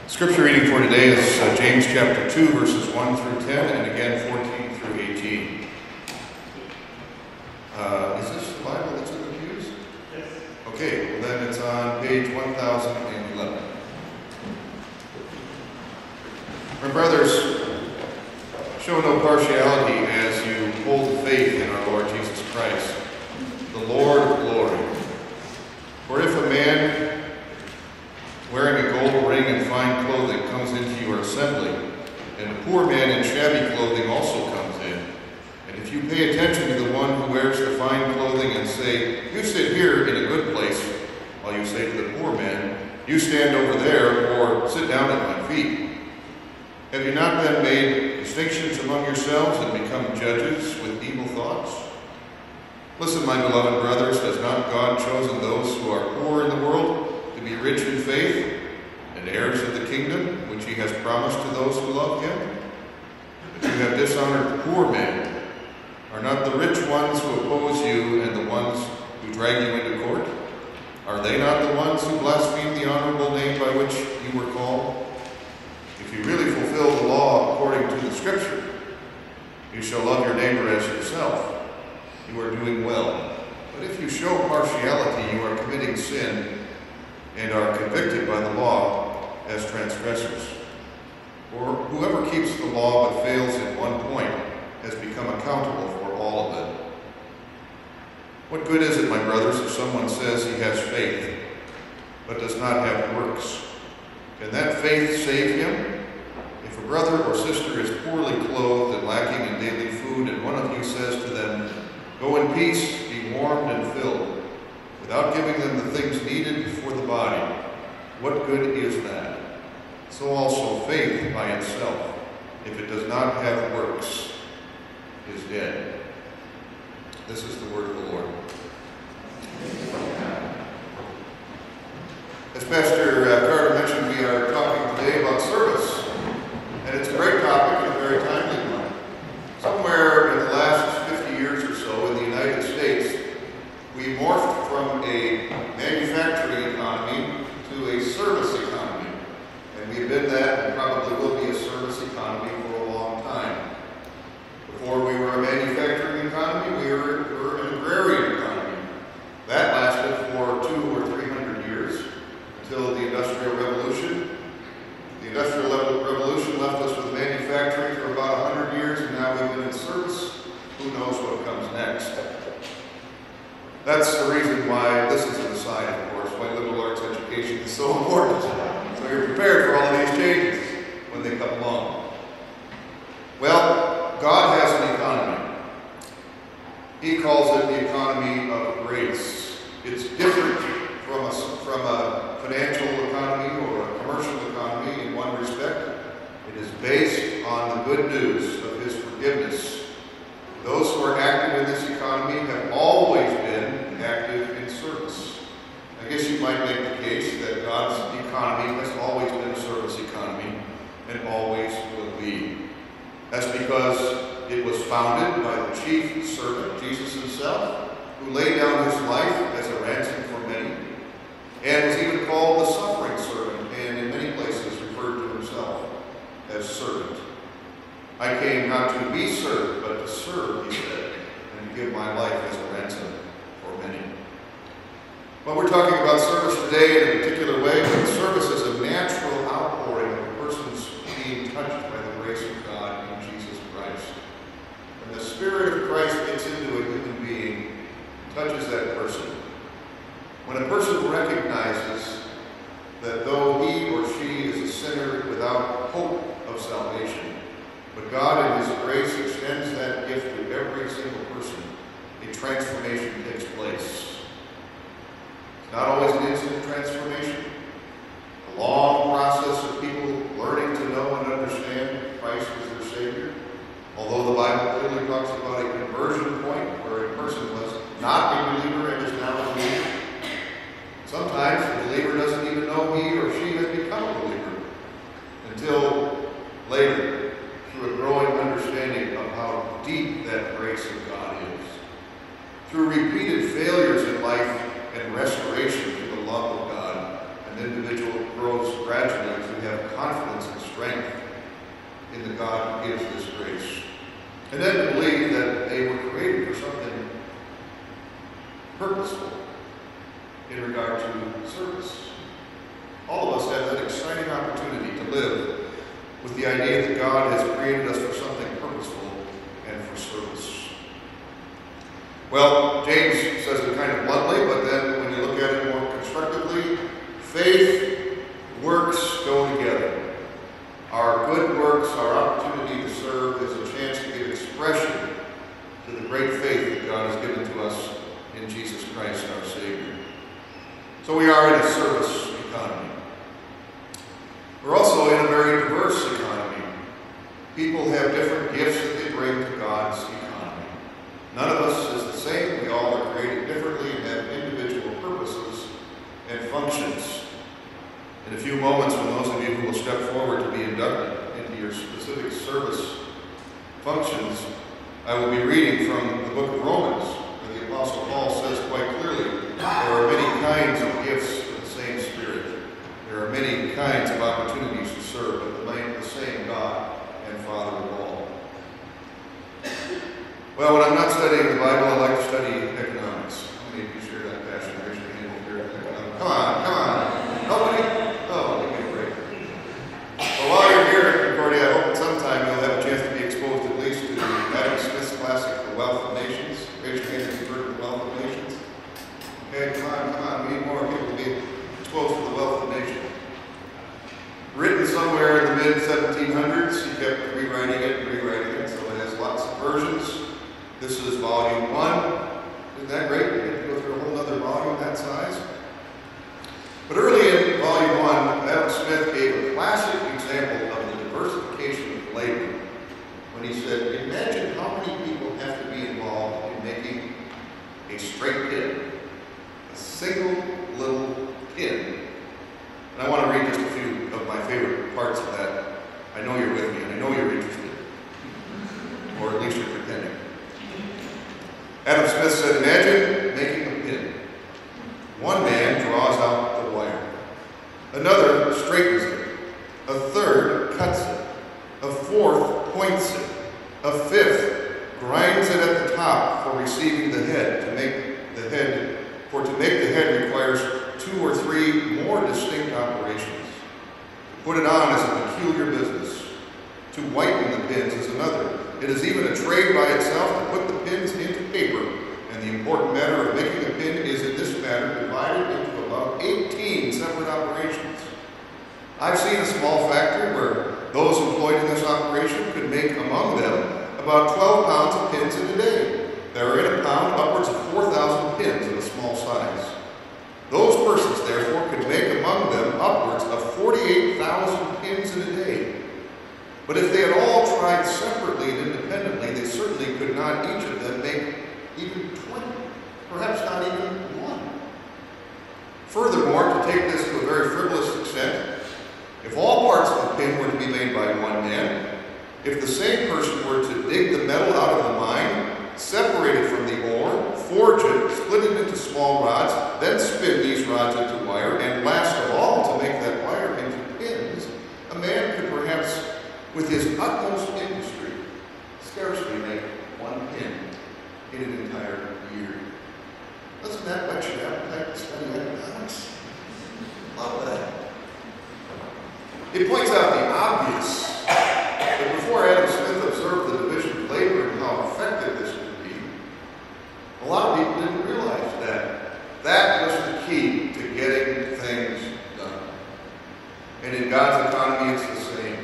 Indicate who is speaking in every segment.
Speaker 1: Scripture reading for today is James chapter 2, verses 1 through 10, and again 14 through 18. Is this the Bible that's in the pews?
Speaker 2: Yes.
Speaker 1: Okay, well then it's on page 1011. My brothers, show no partiality as you hold the faith in our Lord Jesus Christ, the Lord of glory. For if a man wearing a gold ring and fine clothing comes into your assembly, and a poor man in shabby clothing also comes in, and if you pay attention to the one who wears the fine clothing and say, "You sit here in a good place," while you say to the poor man, "You stand over there," or "Sit down at my feet," have you not then made distinctions among yourselves and become judges with evil thoughts? Listen, my beloved brothers, has not God chosen those who are poor in the world to be rich in faith and heirs of the kingdom which he has promised to those who love him? But you have dishonored the poor man. Are not the rich ones who oppose you and the ones who drag you into court? Are they not the ones who blaspheme the honorable name by which you were called? If you really fulfill the law according to the Scripture, you shall love your neighbor as yourself. You are doing well. But if you show partiality, you are committing sin and are convicted by the law as transgressors. For whoever keeps the law but fails in one point has become accountable for all of it. What good is it, my brothers, if someone says he has faith but does not have works? Can that faith save him? If a brother or sister is poorly clothed and lacking in daily food, and one of you says to them, "Go in peace, be warmed and filled," without giving them the things needed for the body, what good is that? So also faith by itself, if it does not have works, is dead. This is the word of the Lord. As Pastor Carter mentioned, we are talking today about service. And it's a great topic and a very timely one. Somewhere in the last 50 years or so in the United States, we morphed from a manufacturing economy to a service economy. And we've been that and probably will be a service economy for a long time. Before we were a manufacturing economy, we were an agrarian economy. That lasted for 200 or 300 years until the Industrial Revolution. The Industrial Revolution left us with manufacturing for about 100 years, and now we've been in service. Who knows what comes next? That's the reason why, this is an aside, of course, why liberal arts education is so important. So you're prepared for all of these changes when they come along. Well, God has an economy. He calls it the economy of grace. It's different from a financial economy or a commercial economy in one respect. It is based on the good news of his forgiveness. Those who are active in this economy have always been active in service. I guess you might make the case that God's economy has always been a service economy and always will be. That's because it was founded by the chief servant, Jesus himself, who laid down his life as a ransom for many, and was even called the suffering servant, and in many places referred to himself as servant. I came not to be served, but to serve, he said, and to give my life as a ransom for many. Well, we're talking about service today in a particular way, but service is a natural outpouring of a person's being touched by the grace of God in Jesus Christ. When the Spirit of Christ gets into a human being and touches that person, when a person recognizes that though he or she is a sinner without hope of salvation, but God in his grace extends that gift to every single person, a transformation takes place. It's not always an instant transformation. And then to believe that they were created for something purposeful in regard to service. All of us have that exciting opportunity to live with the idea that God has created us for something purposeful and for service. Well, James says it kind of bluntly, but then when you look at it more constructively, faith, works go together. Our good works, our opportunity to serve is a chance to give expression to the great faith that God has given to us in Jesus Christ, our Savior. So we are in a service economy. We're also in a very diverse economy. People have different gifts that they bring to God's economy. None of us is the same. We all are created differently and have individual purposes and functions. In a few moments, when those of you who will step forward to be inducted into your specific service functions, I will be reading from the book of Romans, where the Apostle Paul says quite clearly, there are many kinds of gifts of the same Spirit. There are many kinds of opportunities to serve, but the same God and Father of all. Well, when I'm not studying the Bible, I like to study economics. How many of you share that passion? Raise your hand if you're economics. Come on. Nobody? Oh, give me a break. Well, while you're here at Concordia, I hope at some time you'll have a chance to be exposed at least to Adam Smith's classic, The Wealth of Nations. Raise your hand if you've heard of The Wealth of Nations. Okay, come on. We need more people to be exposed to The Wealth of Nations. Written somewhere in the mid-1700s, he kept rewriting it, so it has lots of versions. This is volume 1. Isn't that great? We have to go through a whole other volume that size. But early in volume 1, Adam Smith gave a classic example of the diversification of labor when he said, imagine how many people have to be involved in making a straight pin, a single little pin. And I want to read just a few of my favorite parts of that. I know you're with me, and I know you're interested. Or at least you're pretending. Adam Smith said, imagine making a pin. One man draws out the wire. Another straightens it. A third cuts it. A fourth points it. A fifth grinds it at the top for receiving the head. To make the head requires 2 or 3 more distinct operations. To put it on is a peculiar business. To whiten the pins is another. It is even a trade by itself to put the pins into paper. And the important matter of making a pin is in this matter divided into about 18 separate operations. I've seen a small factory where those employed in this operation could make among them about 12 pounds of pins in a day. There are in a pound upwards of 4,000 pins of a small size. Those persons, therefore, could make among them upwards of 48,000 pins in a day. But if they had all tried separately and independently, they certainly could not each of them make even 20, perhaps not even 1. Furthermore, to take this to a very frivolous extent, if all parts of the pin were to be made by one man, if the same person were to dig the metal out of the mine, separate it from the ore, forge it, split it into small rods, then spin these rods into wire, and last of all, to make that wire into pins, a man could perhaps, with his utmost industry, scarcely make 1 pin in an entire year. Doesn't that whet your appetite to study economics? Love that. It points out the obvious, that before Adam Smith observed the division of labor and how effective this could be, a lot of people didn't realize that. That was the key to getting things done. And in God's economy, it's the same.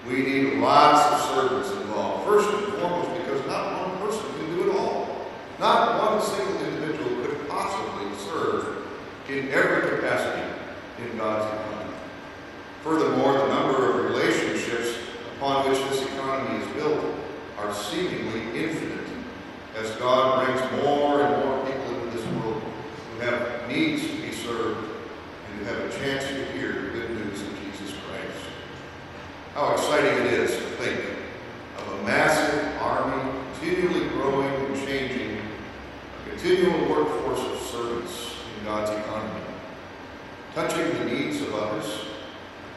Speaker 1: We need lots of servants involved. First and foremost, because not one person can do it all. Not one single individual could possibly serve in every capacity in God's economy. Furthermore, the number of relationships upon which this economy is built are seemingly infinite, as God brings more and more people into this world who have needs to be served and who have a chance to hear the good news of Jesus Christ. How exciting it is to think of a massive army continually growing and changing, a continual workforce of servants in God's economy, touching the needs of others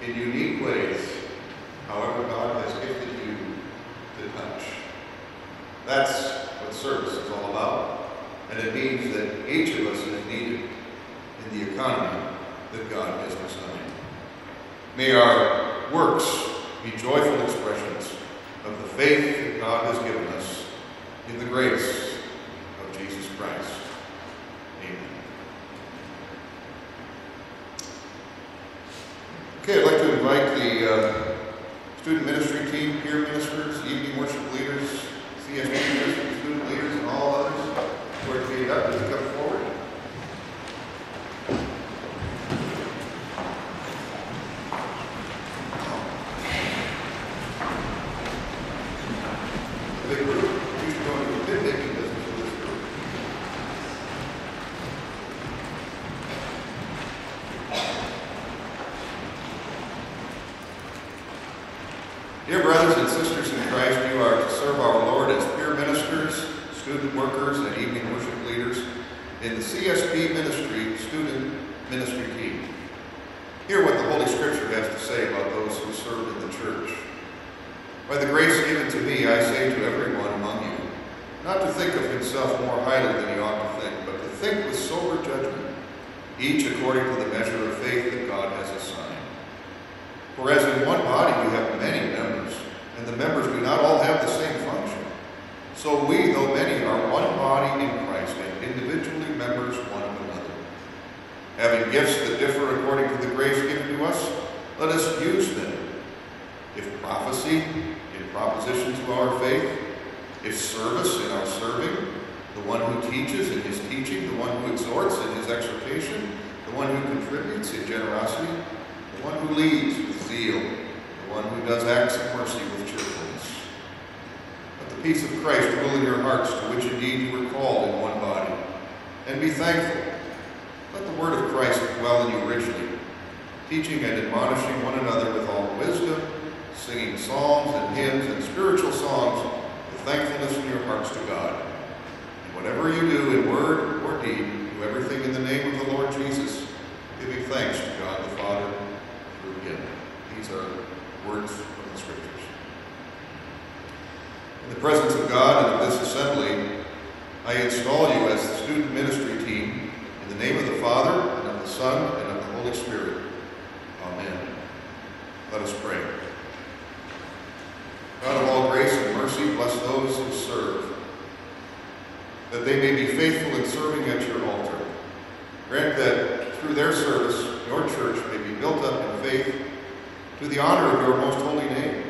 Speaker 1: in unique ways, however God has gifted you to touch. That's what service is all about. And it means that each of us is needed in the economy that God has designed. May our works be joyful expressions of the faith that God has given us in the grace of Jesus Christ. Amen. Okay, I'd like to invite the student ministry team, peer ministers, evening worship leaders, CSP ministers, student leaders, and all others who are to be inducted to come forward. Big group. You should go into a big making business with this group. Dear brothers and sisters in Christ, you are to serve our Lord as peer ministers, student workers, and evening worship leaders in the CSP ministry student ministry team. Hear what the Holy Scripture has to say about those who serve in the church. By the grace given to me, I say to everyone among you, not to think of himself more highly than he ought to think, but to think with sober judgment, each according to the measure of faith that God has assigned. For as in one body we have many members, and the members do not all have the same function, so we, though many, are one body in Christ, and individually members one of another. Having gifts that differ according to the grace given to us, let us use them. If prophecy, in proposition to our faith; if service, in our serving; the one who teaches in his teaching; the one who exhorts in his exhortation; the one who contributes in generosity; the one who leads with zeal; the one who does acts of mercy with cheerfulness. Let the peace of Christ rule in your hearts, to which indeed you were called in one body. And be thankful. Let the word of Christ dwell in you richly, teaching and admonishing one another with all wisdom, singing psalms and hymns and spiritual songs with thankfulness in your hearts to God. And whatever you do in word or deed, do everything in the name of the Lord Jesus, giving thanks to God the Father through him. These are words from the Scriptures. In the presence of God and of this assembly, I install you as the student ministry team in the name of the Father, and of the Son, and of the Holy Spirit. Amen. Let us pray. God of all grace and mercy, bless those who serve, that they may be faithful in serving at your altar. Grant that through their service, your church may be built up in faith to the honor of your most holy name.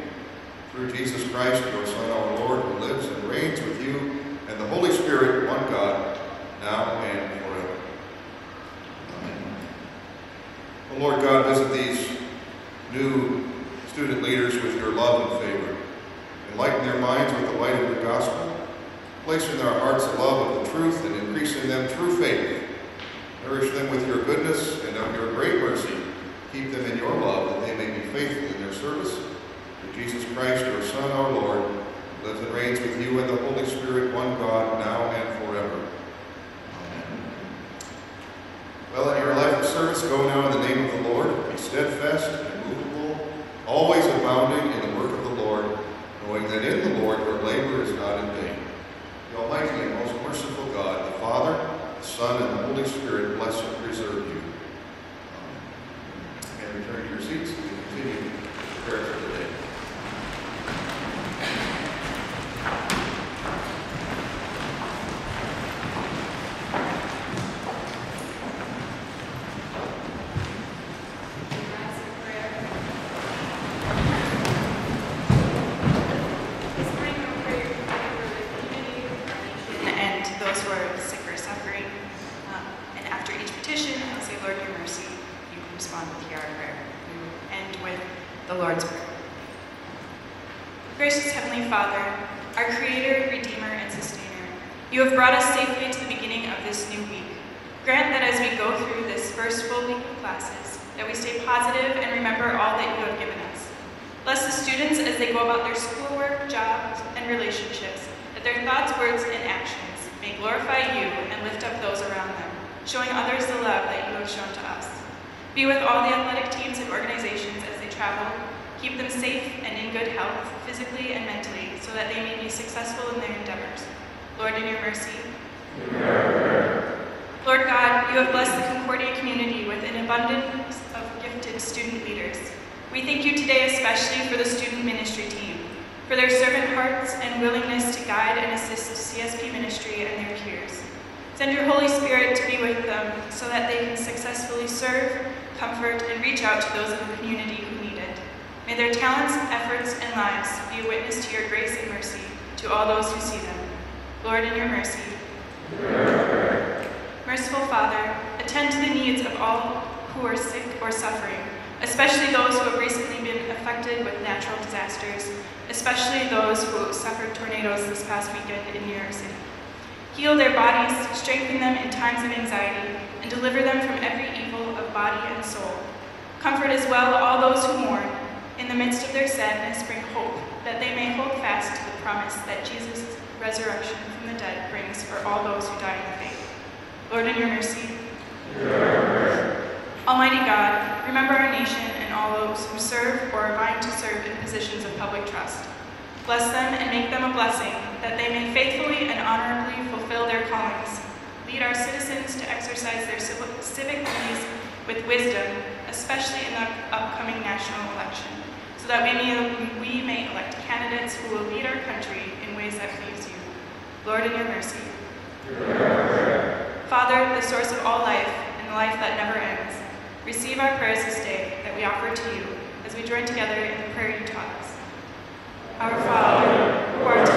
Speaker 1: Through Jesus Christ, your Son, our Lord, who lives and reigns with you and the Holy Spirit, one God, now and forever. Amen. O Lord God, visit these new student leaders with your love and favor. Enlighten their minds with the light of your gospel. Place in their hearts a love of the truth and increase in them true faith. Nourish them with your goodness and of your great mercy. Keep them in your love, that they may be faithful in their service. Through Jesus Christ, your Son, our Lord, who lives and reigns with you and the Holy Spirit, one God, now and forever. Amen. Well, in your life of service, go now in the name of the Lord. Be steadfast and immovable, always abounding in the work of the Lord, knowing that in the Lord your labor is not in vain. The Almighty and most merciful God, the Father, the Son, and the Holy Spirit bless and preserve you. Amen. And return to your seats as we continue the prayer for the day.
Speaker 2: Gracious Heavenly Father, our Creator, Redeemer, and Sustainer, you have brought us safely to the beginning of this new week. Grant that as we go through this first full week of classes, that we stay positive and remember all that you have given us. Bless the students as they go about their schoolwork, jobs, and relationships, that their thoughts, words, and actions may glorify you and lift up those around them, showing others the love that you have shown to us. Be with all the athletic teams and organizations as they travel Keep them safe and in good health, physically and mentally, so that they may be successful in their endeavors. Lord, in your mercy. Lord God, you have blessed the Concordia community with an abundance of gifted student leaders. We thank you today especially for the student ministry team, for their servant hearts and willingness to guide and assist CSP ministry and their peers. Send your Holy Spirit to be with them so that they can successfully serve, comfort, and reach out to those in the community who need it. May their talents, efforts, and lives be a witness to your grace and mercy to all those who see them. Lord, in your mercy. Merciful Father, attend to the needs of all who are sick or suffering, especially those who have recently been affected with natural disasters, especially those who suffered tornadoes this past weekend in New York City. Heal their bodies, strengthen them in times of anxiety, and deliver them from every evil of body and soul. Comfort as well all those who mourn. In the midst of their sadness, bring hope that they may hold fast to the promise that Jesus' resurrection from the dead brings for all those who die in the faith. Lord, in your mercy. Almighty God, remember our nation and all those who serve or are vying to serve in positions of public trust. Bless them and make them a blessing, that they may faithfully and honorably fulfill their callings. Lead our citizens to exercise their civic duties with wisdom, especially in the upcoming national election, so that we may elect candidates who will lead our country in ways that please you. Lord, in your mercy. Father, the source of all life and the life that never ends, receive our prayers this day that we offer to you as we join together in the prayer you taught us. Our Father, who art in